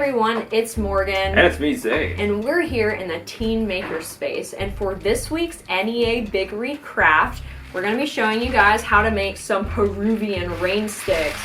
everyone, it's Morgan. And it's me, Zay. And we're here in the Teen Maker Space. And for this week's NEA Big Read Craft, we're going to be showing you guys how to make some Peruvian rain sticks.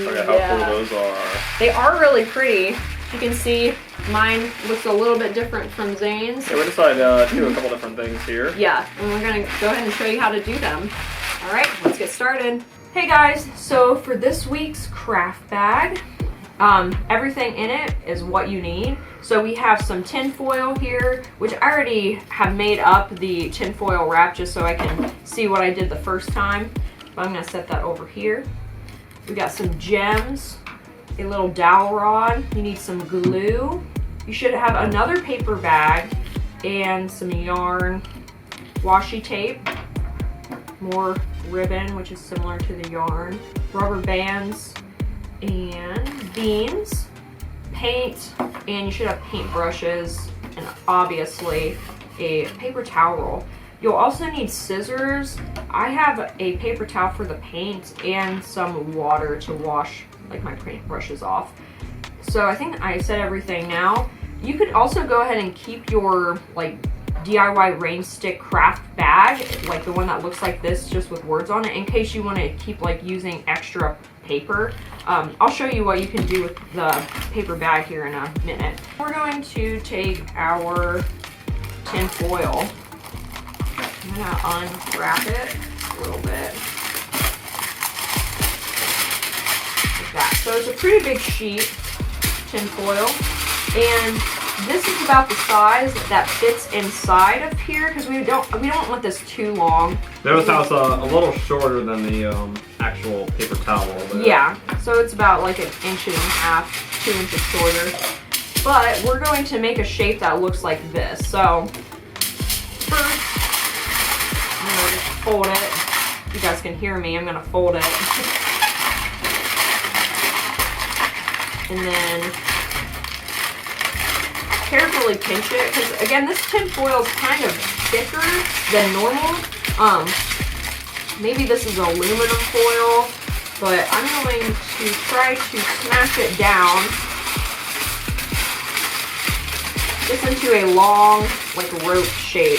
Look at how cool those are. They are really pretty. You can see mine looks a little bit different from Zane's. Yeah, we decided to do a couple different things here. Yeah, and we're going to go ahead and show you how to do them. All right, let's get started. Hey guys, so for this week's craft bag, everything in it is what you need. So we have some tin foil here, which I already have made up the tin foil wrap just so I can see what I did the first time. But I'm gonna set that over here. We got some gems, a little dowel rod. You need some glue. You should have another paper bag and some yarn, washi tape, more ribbon, which is similar to the yarn, rubber bands, and beans, paint, and you should have paint brushes, and obviously a paper towel roll. You'll also need scissors. I have a paper towel for the paint and some water to wash like my paint brushes off. So I think I said everything now. You could also go ahead and keep your like DIY rain stick craft bag, like the one that looks like this just with words on it, in case you want to keep like using extra paper. I'll show you what you can do with the paper bag here in a minute. We're going to take our tin foil. I'm gonna unwrap it a little bit like that. So it's a pretty big sheet, tin foil, and this is about the size that fits inside of here because we don't want this too long. Notice how it's a little shorter than the actual paper towel. Yeah, so it's about like 1.5 inches, 2 inches shorter. But we're going to make a shape that looks like this. So first, I'm gonna just fold it. You guys can hear me. I'm gonna fold it, and then carefully pinch it, because again, this tin foil is kind of thicker than normal. Maybe this is aluminum foil, but I'm going to try to smash it down just into a long, like rope shape.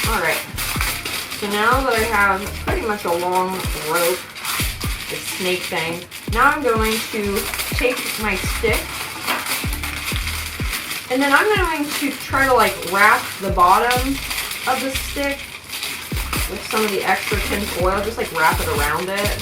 Alright, so now that I have pretty much a long rope, this snake thing, now I'm going to take my stick, and then I'm going to try to like wrap the bottom of the stick with some of the extra tin foil, just like wrap it around it.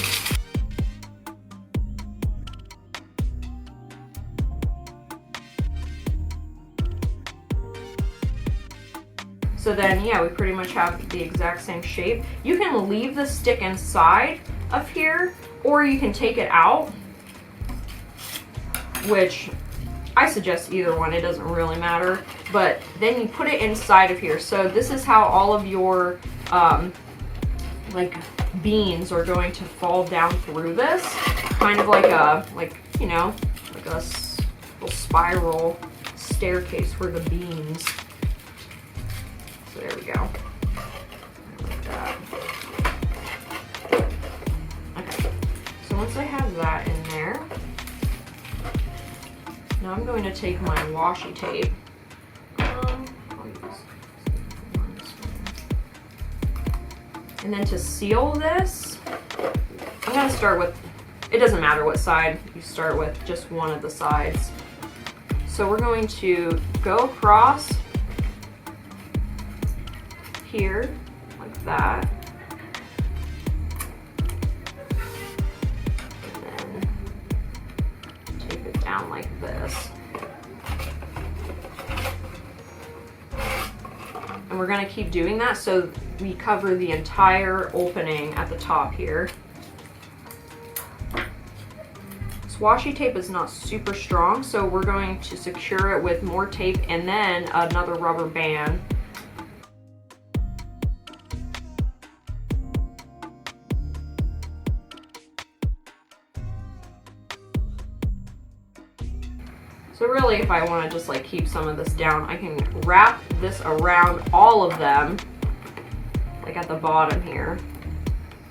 So then, yeah, we pretty much have the exact same shape. You can leave the stick inside of here, or you can take it out, which I suggest either one, it doesn't really matter. But then you put it inside of here. So this is how all of your like beans are going to fall down through this, kind of like a little spiral staircase for the beans. So there we go. Like that. Okay. So once I have that in there, now I'm going to take my washi tape. And then to seal this, I'm going to start with, it doesn't matter what side you start with, just one of the sides. So we're going to go across here, like that. And then tape it down like this. And we're going to keep doing that so we cover the entire opening at the top here. This washi tape is not super strong, so we're going to secure it with more tape and then another rubber band. So really, if I want to just like keep some of this down, I can wrap this around all of them, like at the bottom here,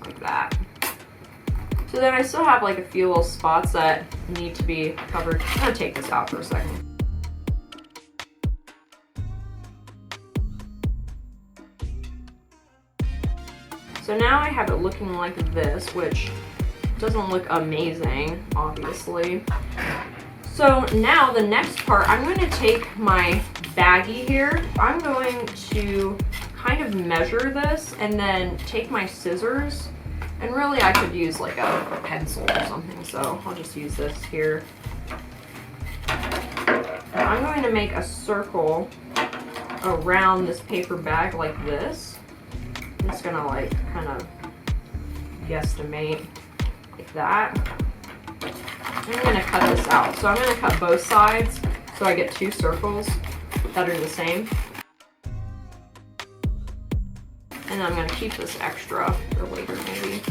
like like that. So then I still have like a few little spots that need to be covered. I'm gonna take this out for a second. So now I have it looking like this, which doesn't look amazing, obviously. So now the next part, I'm going to take my baggie here. I'm going to kind of measure this and then take my scissors. And really I could use like a pencil or something, so I'll just use this here. And I'm going to make a circle around this paper bag like this. I'm just gonna like kind of guesstimate like that. I'm gonna cut this out. So I'm gonna cut both sides so I get 2 circles that are the same. And then I'm gonna keep this extra for later maybe.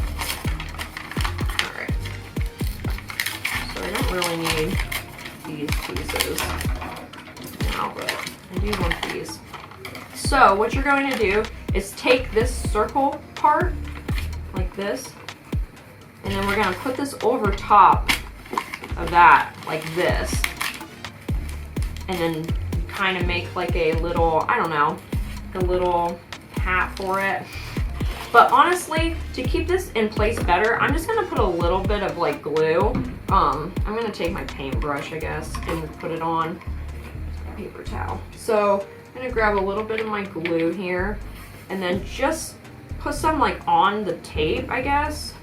Alright. So I don't really need these pieces now, but I do want these. So what you're going to do is take this circle part like this, and then we're going to put this over top of that like this, and then kind of make like a little, I don't know, a little hat for it. But honestly, to keep this in place better, I'm just going to put a little bit of like glue. I'm going to take my paintbrush, I guess, and put it on a paper towel. So I'm gonna grab a little bit of my glue here and then just put some like on the tape, I guess.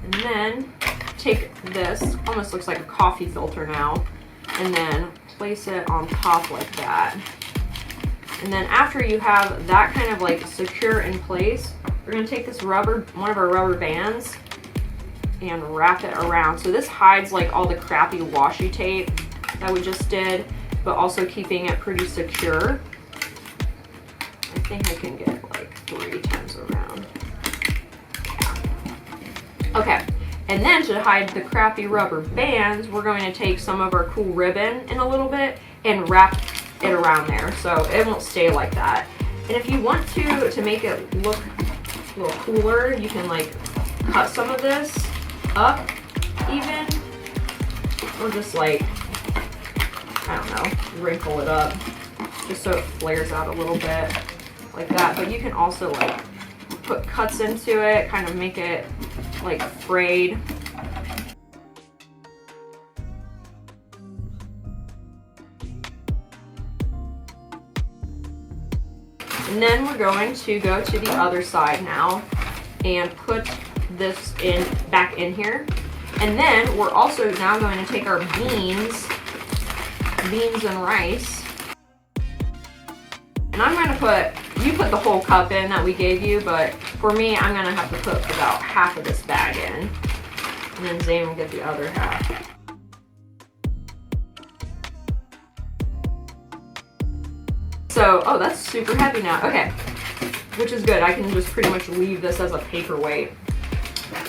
And then take this, almost looks like a coffee filter now, and then place it on top like that. And then after you have that kind of like secure in place, we're gonna take this rubber, one of our rubber bands, and wrap it around. So this hides like all the crappy washi tape that we just did, but also keeping it pretty secure. I think I can get like 3 times around. Yeah. Okay, and then to hide the crappy rubber bands, we're going to take some of our cool ribbon in a little bit and wrap it around there so it won't stay like that. And if you want to make it look a little cooler, you can like cut some of this up even, or just like, I don't know, wrinkle it up just so it flares out a little bit like that. But you can also like put cuts into it, kind of make it like frayed. And then we're going to go to the other side now and put this in back in here. And then we're also now going to take our beans and rice. And I'm going to put, you put the whole cup in that we gave you, but for me, I'm going to have to put about half of this bag in. And then Zane will get the other half. So, oh, that's super heavy now. Okay, which is good. I can just pretty much leave this as a paperweight.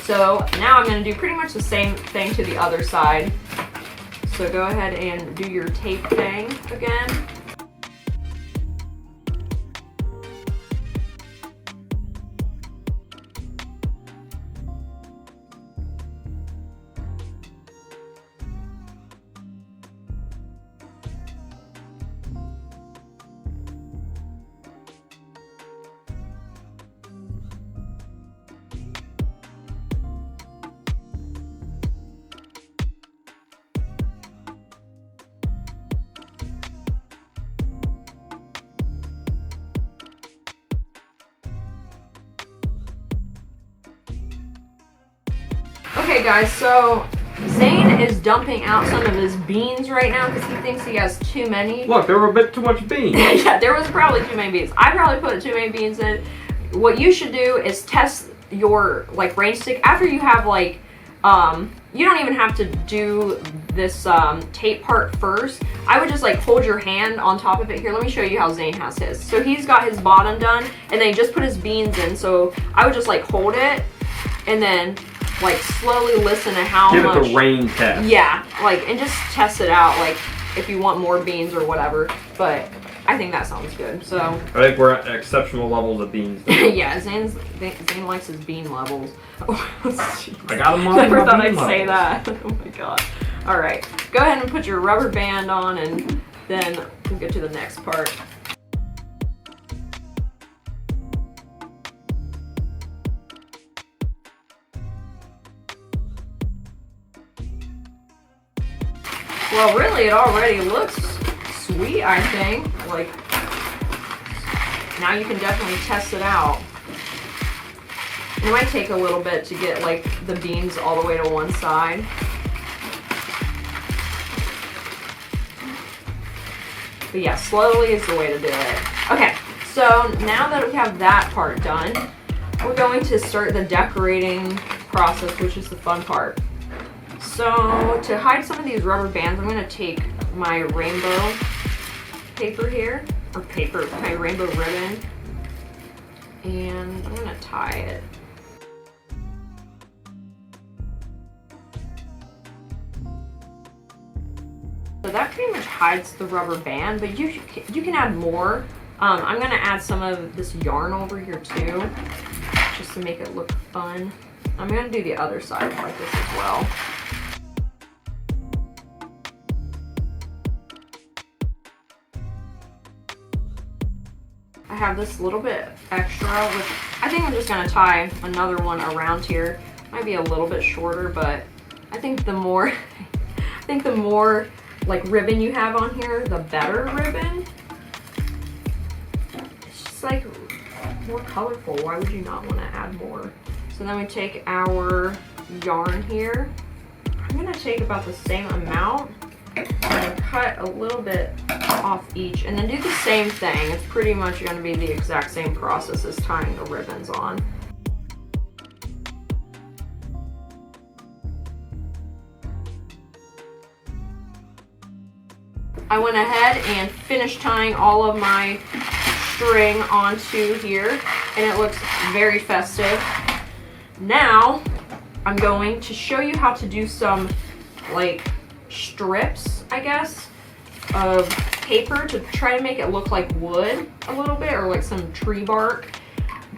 So now I'm going to do pretty much the same thing to the other side. So go ahead and do your tape thing again. Okay guys, so Zane is dumping out some of his beans right now because he thinks he has too many. Look, there were a bit too much beans. Yeah, there was probably too many beans. I probably put too many beans in. What you should do is test your like range stick after you have like, you don't even have to do this tape part first. I would just like hold your hand on top of it. Here, let me show you how Zane has his. So he's got his bottom done and then he just put his beans in. So I would just like hold it and then like slowly listen to how much. Give it the rain test. Yeah, like, and just test it out, like if you want more beans or whatever. But I think that sounds good. So I think we're at exceptional levels of beans. yeah, Zane likes his bean levels. Oh, I got them all. Never thought I'd say that. Oh my god. All right, go ahead and put your rubber band on, and then we'll get to the next part. Well, really, it already looks sweet, I think. Like, now you can definitely test it out. It might take a little bit to get, like, the beans all the way to one side. But yeah, slowly is the way to do it. Okay, so now that we have that part done, we're going to start the decorating process, which is the fun part. So to hide some of these rubber bands, I'm going to take my rainbow paper here, or my rainbow ribbon, and I'm going to tie it. So that pretty much hides the rubber band, but you can add more. I'm going to add some of this yarn over here too, just to make it look fun. I'm going to do the other side like this as well. I have this little bit extra, which I think I'm just going to tie another one around here. Might be a little bit shorter, but I think the more like ribbon you have on here, the better ribbon. It's just like more colorful. Why would you not want to add more? So then we take our yarn here. I'm going to take about the same amount and cut a little bit off each, and then do the same thing. It's pretty much going to be the exact same process as tying the ribbons on. I went ahead and finished tying all of my string onto here, and it looks very festive. Now I'm going to show you how to do some like strips, I guess, of paper to try to make it look like wood a little bit, or like some tree bark.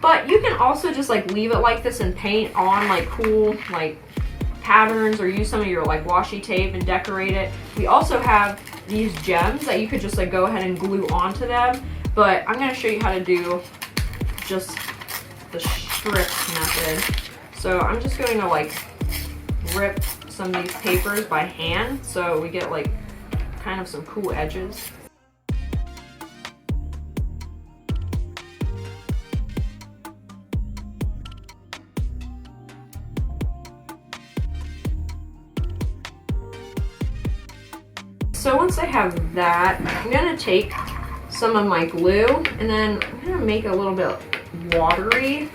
But you can also just like leave it like this and paint on like cool like patterns, or use some of your like washi tape and decorate it. We also have these gems that you could just like go ahead and glue onto them, but I'm going to show you how to do just the strip method. So I'm just going to like rip some of these papers by hand so we get like kind of some cool edges. So once I have that, I'm going to take some of my glue, and then I'm going to make it a little bit watery.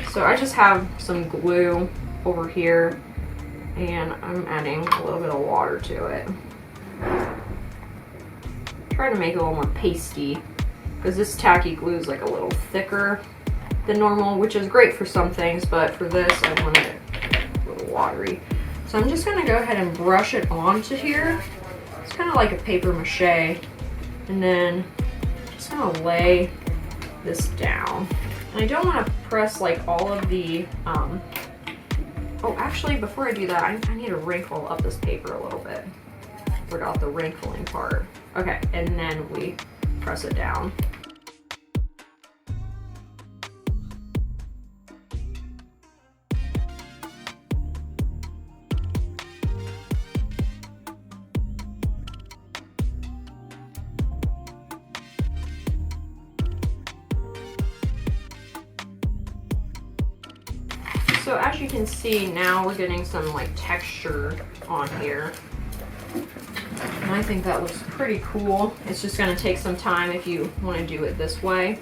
So I just have some glue over here, and I'm adding a little bit of water to it. Try to make it a little more pasty, because this tacky glue is like a little thicker than normal, which is great for some things, but for this I want it a little watery. So I'm just going to go ahead and brush it onto here. It's kind of like a paper mache, and then just going to lay this down. And I don't want to press like all of the, oh actually before I do that, I need to wrinkle up this paper a little bit. Forgot the wrinkling part. Okay, and then we press it down. So as you can see, now we're getting some like texture on here. And I think that looks pretty cool. It's just going to take some time if you want to do it this way.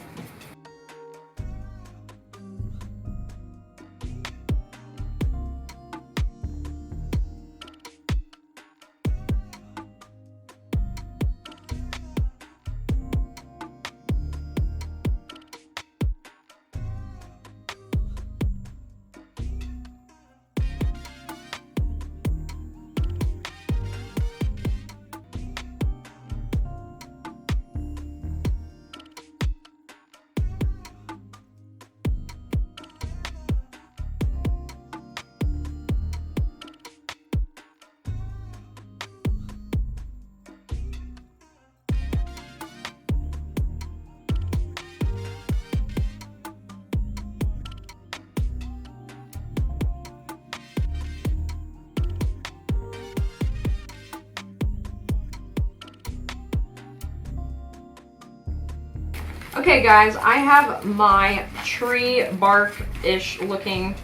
Okay guys, I have my tree bark-ish looking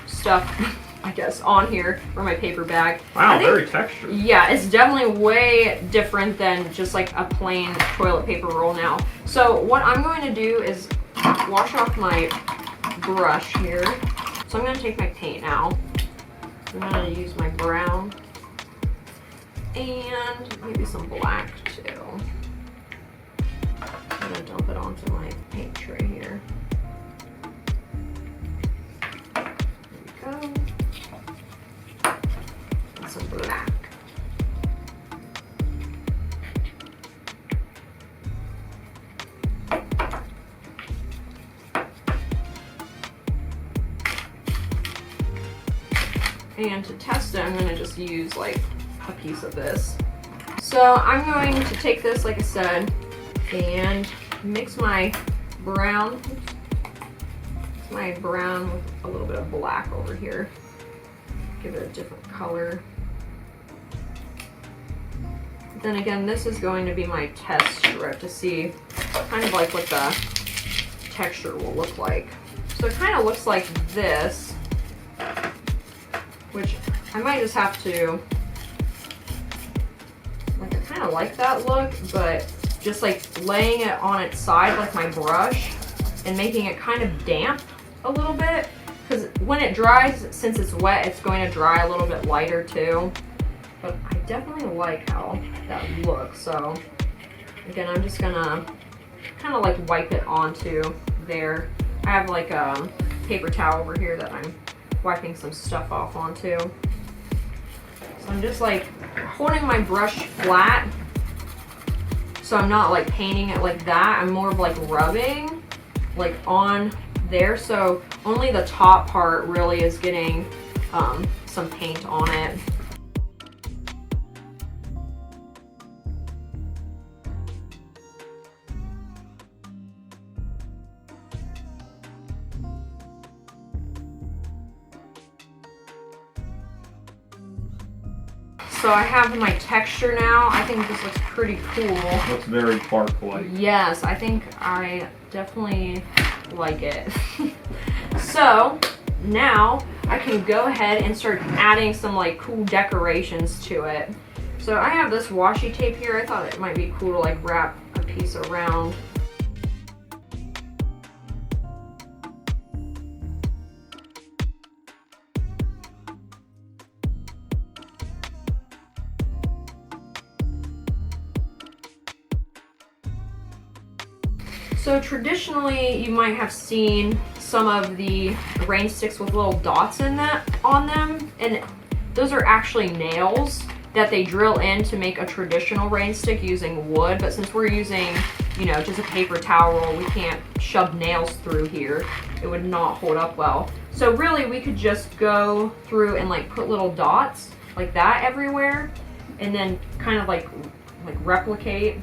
stuff, I guess, on here for my paper bag. Wow, very textured. Yeah, it's definitely way different than just like a plain toilet paper roll now. So what I'm going to do is wash off my brush here. So I'm going to take my paint now. I'm going to use my brown and maybe some black too. I'm going to dump it onto my paint tray here. There we go. And some black. And to test it, I'm going to just use like a piece of this. So I'm going to take this, like I said, and mix my brown with a little bit of black over here. Give it a different color. Then again, this is going to be my test strip to see kind of like what the texture will look like. So it kind of looks like this, which I might just have to, like, I kind of like that look, but just like laying it on its side like my brush and making it kind of damp a little bit, because when it dries, since it's wet, it's going to dry a little bit lighter too. But I definitely like how that looks. So again, I'm just gonna kind of like wipe it onto there. I have like a paper towel over here that I'm wiping some stuff off onto. So I'm just like holding my brush flat, so I'm not like painting it like that. I'm more of like rubbing like on there, so only the top part really is getting some paint on it. So I have my texture now. I think this looks pretty cool. Looks very bark-like. Yes, I think I definitely like it. So now I can go ahead and start adding some like cool decorations to it. So I have this washi tape here. I thought it might be cool to like wrap a piece around. So traditionally, you might have seen some of the rain sticks with little dots on them, and those are actually nails that they drill in to make a traditional rain stick using wood. But since we're using, you know, just a paper towel roll, we can't shove nails through here. It would not hold up well. So really, we could just go through and like put little dots like that everywhere, and then kind of like replicate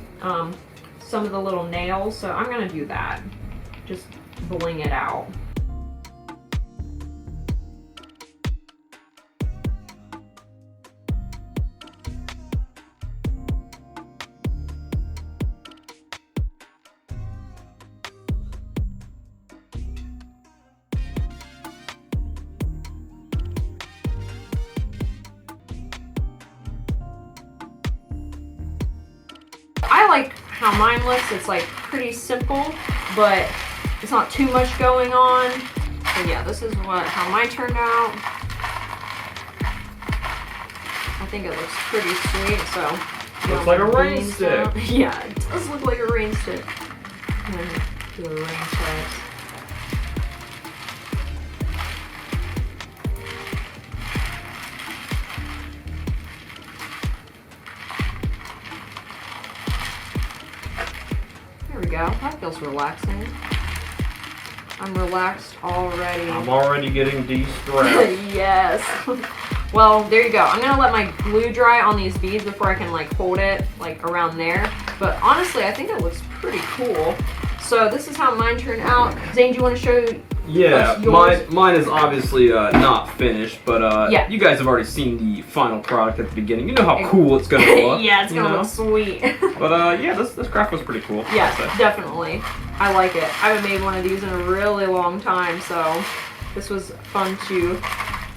some of the little nails. So I'm gonna do that, just bling it out. I like how mine looks. It's like pretty simple, but it's not too much going on. So yeah, this is how mine turned out. I think it looks pretty sweet. So looks like a rain stick. Yeah, it does look like a rain stick. I'm gonna do a rain stick. There we go. That feels relaxing. I'm relaxed already. I'm already getting de-stressed. Yes. Well, there you go. I'm gonna let my glue dry on these beads before I can like hold it like around there. But honestly, I think it looks pretty cool. So this is how mine turned out. Zane, do you want to show Yeah, Yours? mine is obviously not finished, but Yeah. you guys have already seen the final product at the beginning. You know how cool it's gonna look. Yeah, it's you gonna know? look sweet. But yeah, this craft was pretty cool. Yeah, I'd say. definitely. I like it. I haven't made one of these in a really long time, so this was fun to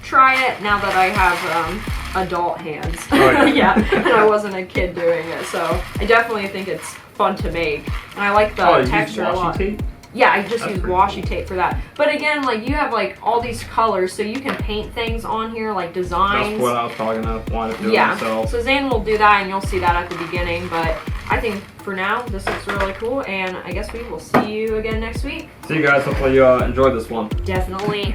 try it now that I have adult hands. Oh, yeah. Yeah, and I wasn't a kid doing it, so I definitely think it's fun to make. And I like the texture a lot. Tape? Yeah, I just That's use pretty washi cool. tape for that. But again, like you have like all these colors, so you can paint things on here, like designs. That's what I was probably gonna want to do Yeah, myself. so Zane will do that and you'll see that at the beginning, but I think for now this looks really cool and I guess we will see you again next week. See you guys. Hopefully you enjoyed this one. Definitely.